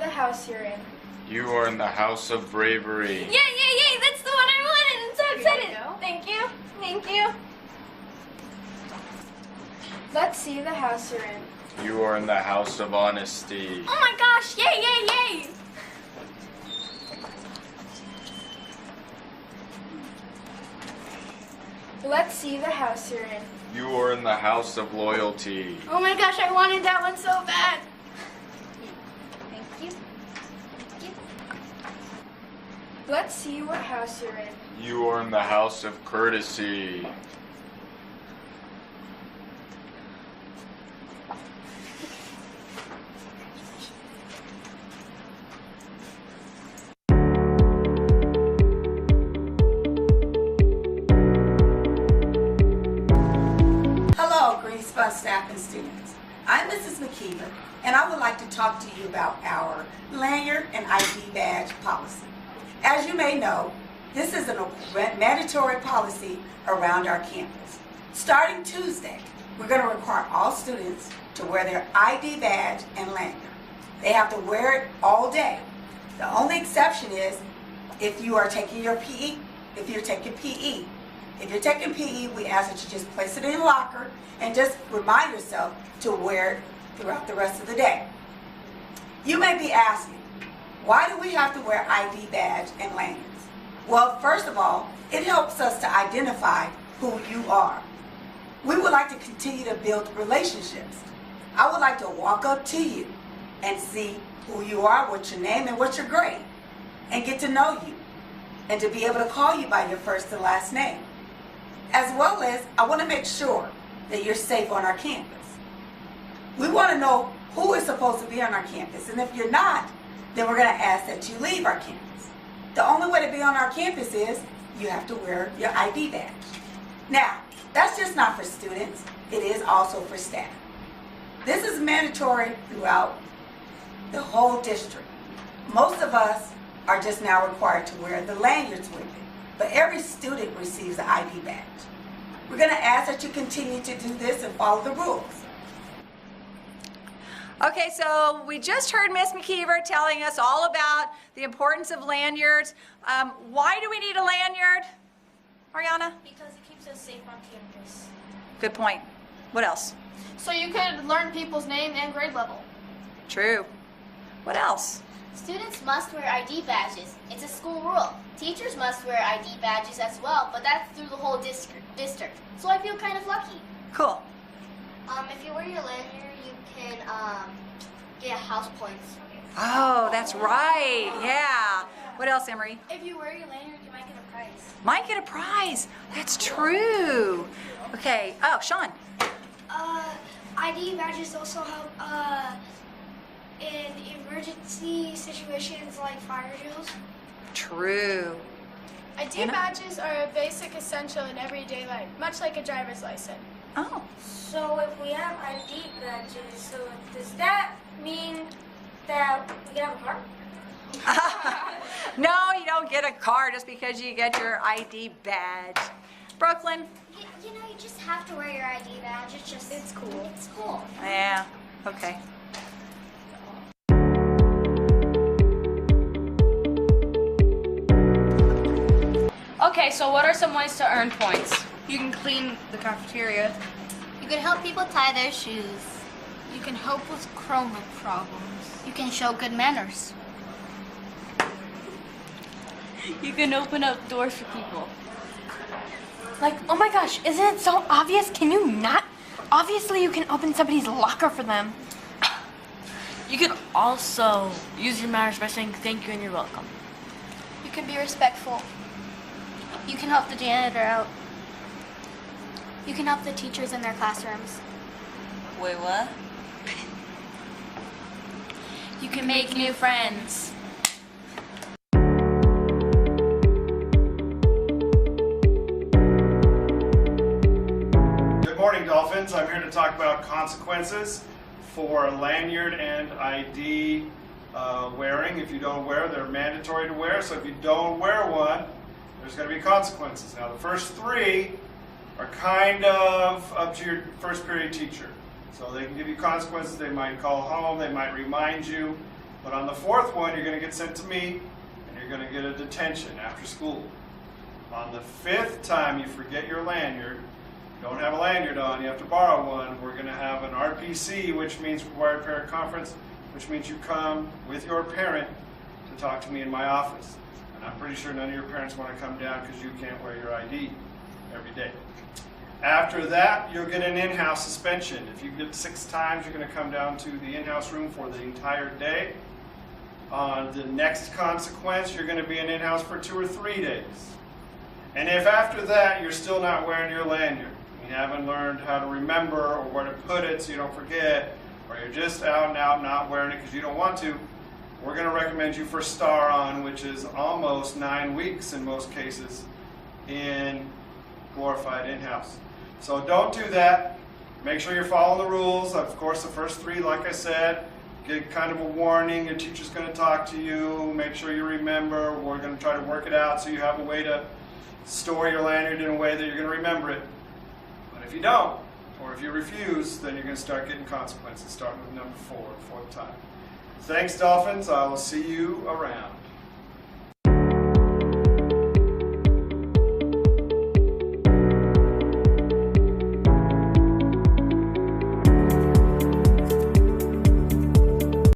the house you're in. You are in the house of bravery. Yay, yay, yay! That's the one I wanted! I'm so excited! Thank you. Thank you. Let's see the house you're in. You are in the house of honesty. Oh my gosh! Yay, yay, yay! Let's see the house you're in. You are in the house of loyalty. Oh my gosh, I wanted that one so bad. Thank you. Thank you. Let's see what house you're in. You are in the house of courtesy. Staff and students. I'm Mrs. McKeever, and I would like to talk to you about our lanyard and ID badge policy. As you may know, this is a mandatory policy around our campus. Starting Tuesday, we're going to require all students to wear their ID badge and lanyard. They have to wear it all day. The only exception is if you are taking your PE, if you're taking PE. If you're taking PE, we ask that you just place it in your locker and just remind yourself to wear it throughout the rest of the day. You may be asking, why do we have to wear ID badge and lanyards? Well, first of all, it helps us to identify who you are. We would like to continue to build relationships. I would like to walk up to you and see who you are, what's your name, and what's your grade, and get to know you, and to be able to call you by your first and last name. As well as, I want to make sure that you're safe on our campus. We want to know who is supposed to be on our campus, and if you're not, then we're going to ask that you leave our campus. The only way to be on our campus is you have to wear your ID badge. Now, that's just not for students, it is also for staff. This is mandatory throughout the whole district. Most of us are just now required to wear the lanyards with it, but every student receives an ID badge. We're going to ask that you continue to do this and follow the rules. Okay, so we just heard Miss McKeever telling us all about the importance of lanyards. Why do we need a lanyard, Ariana? Because it keeps us safe on campus. Good point. What else? So you could learn people's name and grade level. True. What else? Students must wear ID badges. It's a school rule. Teachers must wear ID badges as well, but that's through the whole district. So I feel kind of lucky. Cool. If you wear your lanyard, you can get house points. Oh, that's right. Yeah. What else, Emery? If you wear your lanyard, you might get a prize. Might get a prize. That's true. Okay. Oh, Sean. ID badges also help in emergency situations like fire drills. True. ID badges are a basic essential in everyday life, much like a driver's license. Oh. So if we have ID badges, so does that mean that we can have a car? No, you don't get a car just because you get your ID badge. Brooklyn? You know, you just have to wear your ID badge. It's cool. It's cool. Yeah. Okay. Okay, so what are some ways to earn points? You can clean the cafeteria. You can help people tie their shoes. You can help with Chroma problems. You can show good manners. You can open up doors for people. Like, oh my gosh, isn't it so obvious? Can you not? Obviously, you can open somebody's locker for them. You can also use your manners by saying thank you and you're welcome. You can be respectful. You can help the janitor out. You can help the teachers in their classrooms. Wait, what? You can make new friends. Good morning, Dolphins. I'm here to talk about consequences for lanyard and ID wearing. If you don't wear, they're mandatory to wear. So if you don't wear one, there's going to be consequences. Now, the first three are kind of up to your first period teacher. So they can give you consequences. They might call home. They might remind you. But on the fourth one, you're going to get sent to me, and you're going to get a detention after school. On the fifth time you forget your lanyard, you don't have a lanyard on, you have to borrow one, we're going to have an RPC, which means Required Parent Conference, which means you come with your parent to talk to me in my office. And I'm pretty sure none of your parents want to come down because you can't wear your ID every day. After that, you'll get an in-house suspension. If you get 6 times, you're going to come down to the in-house room for the entire day. On the next consequence, you're going to be in in-house for 2 or 3 days. And if after that you're still not wearing your lanyard, you haven't learned how to remember or where to put it so you don't forget, or you're just out and out not wearing it because you don't want to, we're going to recommend you for STAR on, which is almost 9 weeks in most cases in glorified in-house. So don't do that. Make sure you're following the rules. Of course, the first 3, like I said, get kind of a warning. Your teacher's going to talk to you. Make sure you remember. We're going to try to work it out so you have a way to store your lanyard in a way that you're going to remember it. But if you don't, or if you refuse, then you're going to start getting consequences, starting with number 4, 4th time. Thanks, Dolphins. I will see you around.